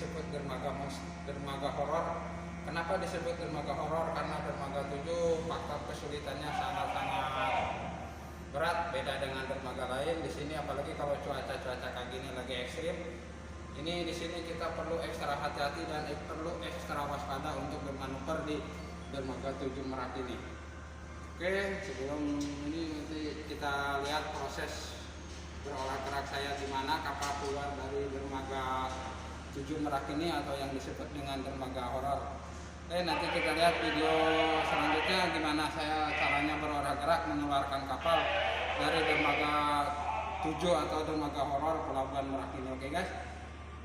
disebut dermaga horor. Kenapa disebut dermaga horor? Karena dermaga 7 faktor kesulitannya sangat-sangat berat, beda dengan dermaga lain. Di sini apalagi kalau cuaca kayak gini lagi ekstrim, ini di sini kita perlu ekstra hati-hati dan perlu ekstra waspada untuk bermanuver di dermaga 7 Merak ini. Oke, sebelum ini nanti kita lihat proses berolah gerak saya di mana kapal keluar dari dermaga 7 Merak ini atau yang disebut dengan dermaga horor. Nanti kita lihat video selanjutnya gimana saya caranya berolah gerak mengeluarkan kapal dari dermaga 7 atau dermaga horor pelabuhan Merak ini. Oke guys,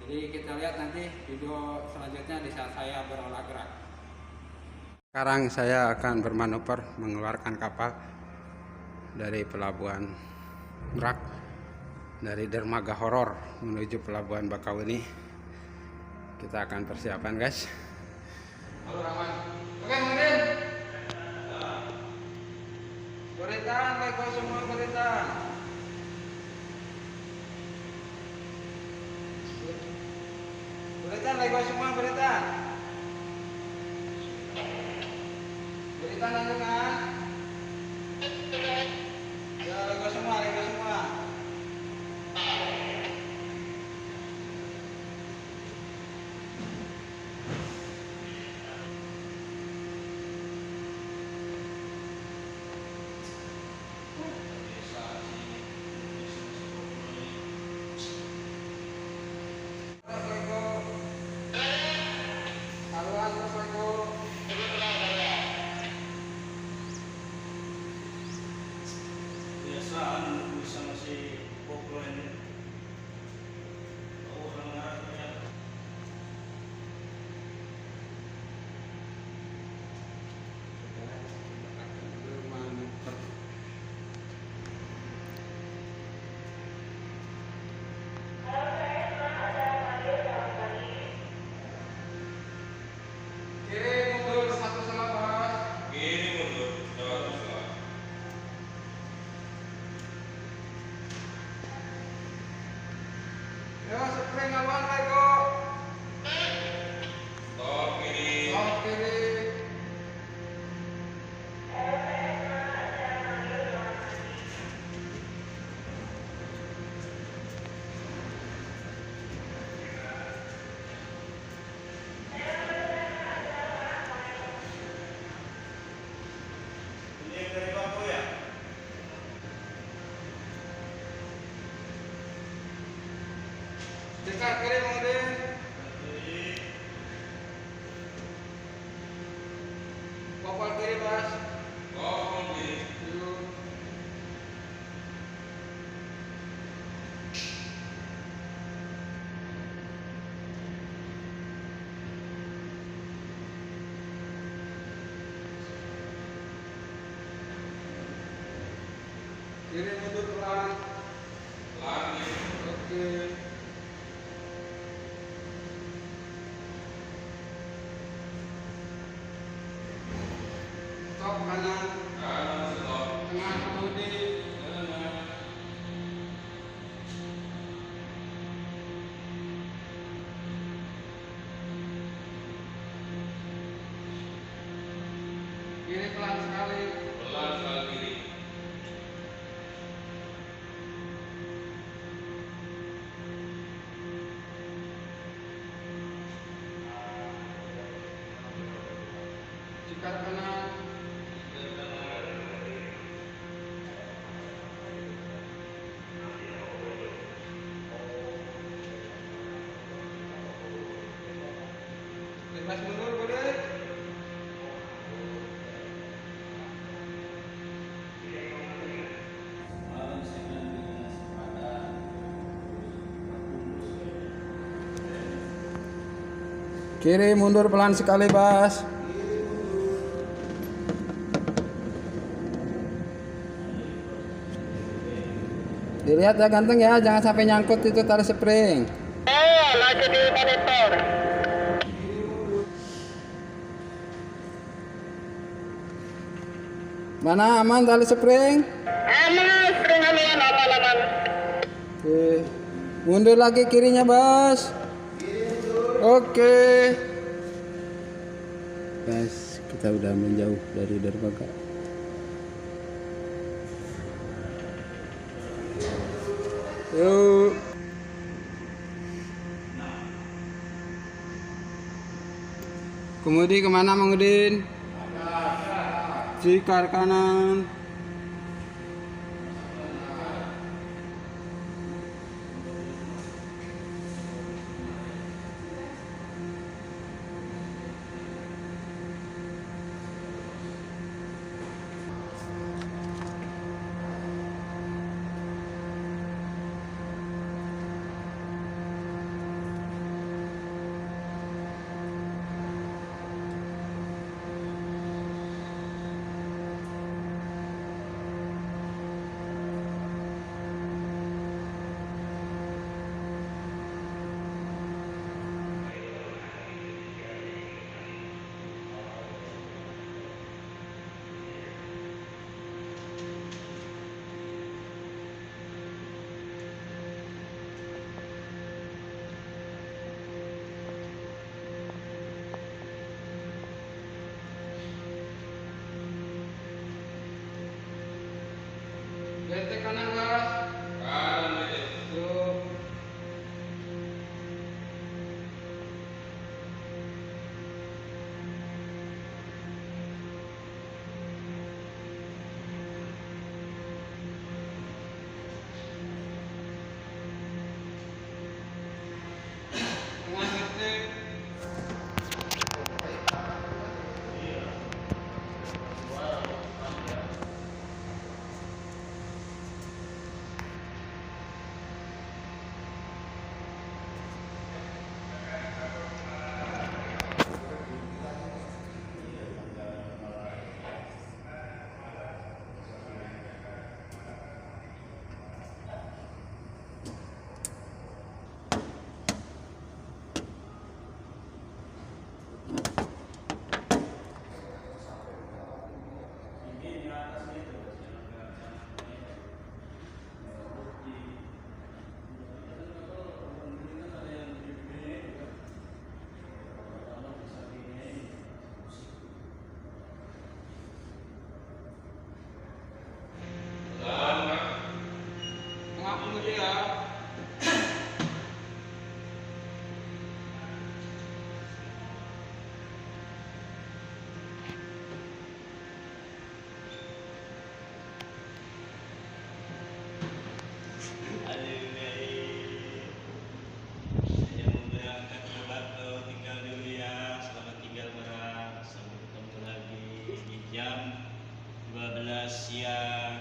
jadi kita lihat nanti video selanjutnya di saat saya berolah gerak. Sekarang saya akan bermanuver mengeluarkan kapal dari pelabuhan Merak, dari dermaga horor menuju pelabuhan Bakauheni. Kita akan persiapan guys. Halo Rahman. Oke Mungkin. Beritaan, lego semua beritaan. Beritaan, lego semua beritaan. Beritaan lanjutkan. Ya lego semua, lego semua. Dekat kiri Mungkin. Kopal kiri Bas. Kopal kiri. Kiri mundur pelan. Pelan. Oke. Stop kanan. Kanan stop. Tengah kemudi. Kiri pelan sekali. Pelan sekali kiri. Sikat kanan. Lepas mundur boleh. Kiri mundur pelan sekali Bas. Dilihat ya ganteng ya, jangan sampai nyangkut itu tali spring. Lagi di monitor. Mana aman tali spring? Aman, spring aman. Oke. Mundur lagi kirinya Bas. Oke. Guys, kita udah menjauh dari dermaga. Yuk. Kemudi kemana Mang Udin? Cikar kanan. Lete kanan guys. Kanan lete. Yuk. Tengah lete. Tengah kemudi ya. Jam 12 siang.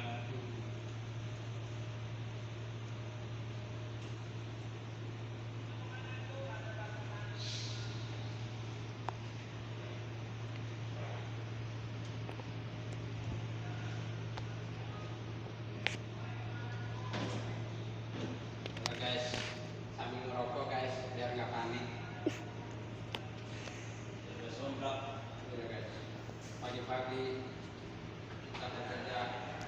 Guys, sambil ngerokok guys, biar nggak panik. Ya guys, pagi-pagi kita bekerja,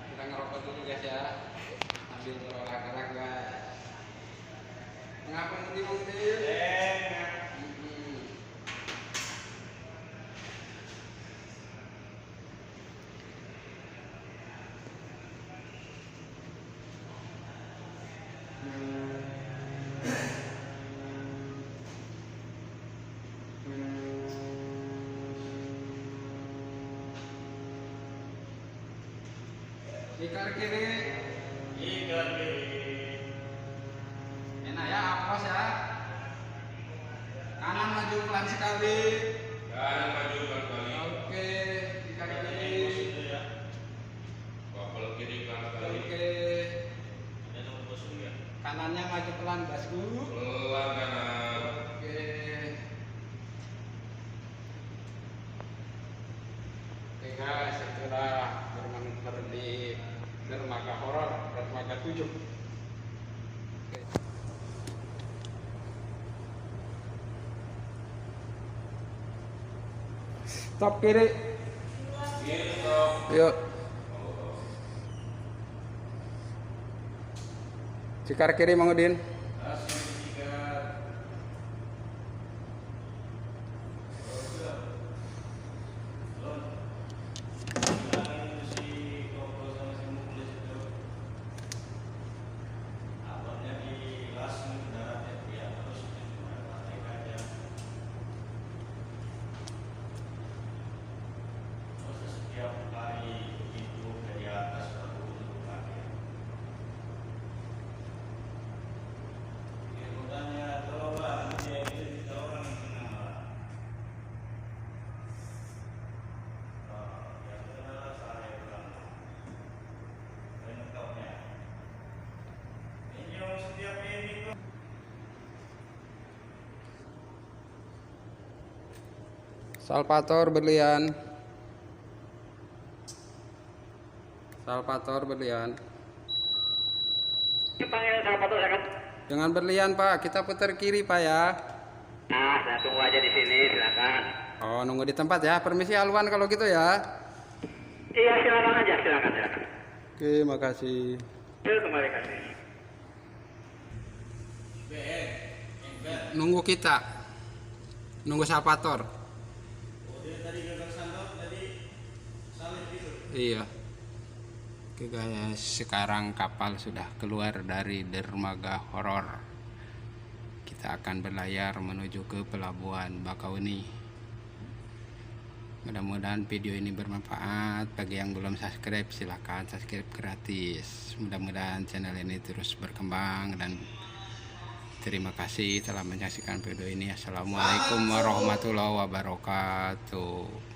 kita ngerokok dulu guys ya, sambil berolahraga guys. Mengapa mudi? Tikar kiri. Enak ya, apros ya. Kanan maju pelan sekali. Kanan maju pelan-pelan. Oke, tikar kiri. Wafel kiri pelan-pelan. Oke. Kanannya maju pelan, Basku. Pelan kanan. Oke. Oke guys, setelah bermanuver di dermaga horor, dermaga 7. Oke. Stop kiri. Kiri stop. Yuk. Cikar kiri Mang Udin. Salvator Berlian. Salvator Berlian. Panggil Salvator sangat. Jangan berlian Pak, kita putar kiri Pak ya. Nah, saya tunggu aja di sini, silakan. Oh, nunggu di tempat ya. Permisi Alwan kalau gitu ya. Iya, silakan aja, silakan. Oke, makasih. Kembali kasih. Nunggu kita. Nunggu Salvator. Iya. Oke guys, sekarang kapal sudah keluar dari dermaga horor. Kita akan berlayar menuju ke pelabuhan Bakauni. Mudah-mudahan video ini bermanfaat. Bagi yang belum subscribe, silahkan subscribe gratis. Mudah-mudahan channel ini terus berkembang, dan terima kasih telah menyaksikan video ini. Assalamualaikum warahmatullahi wabarakatuh.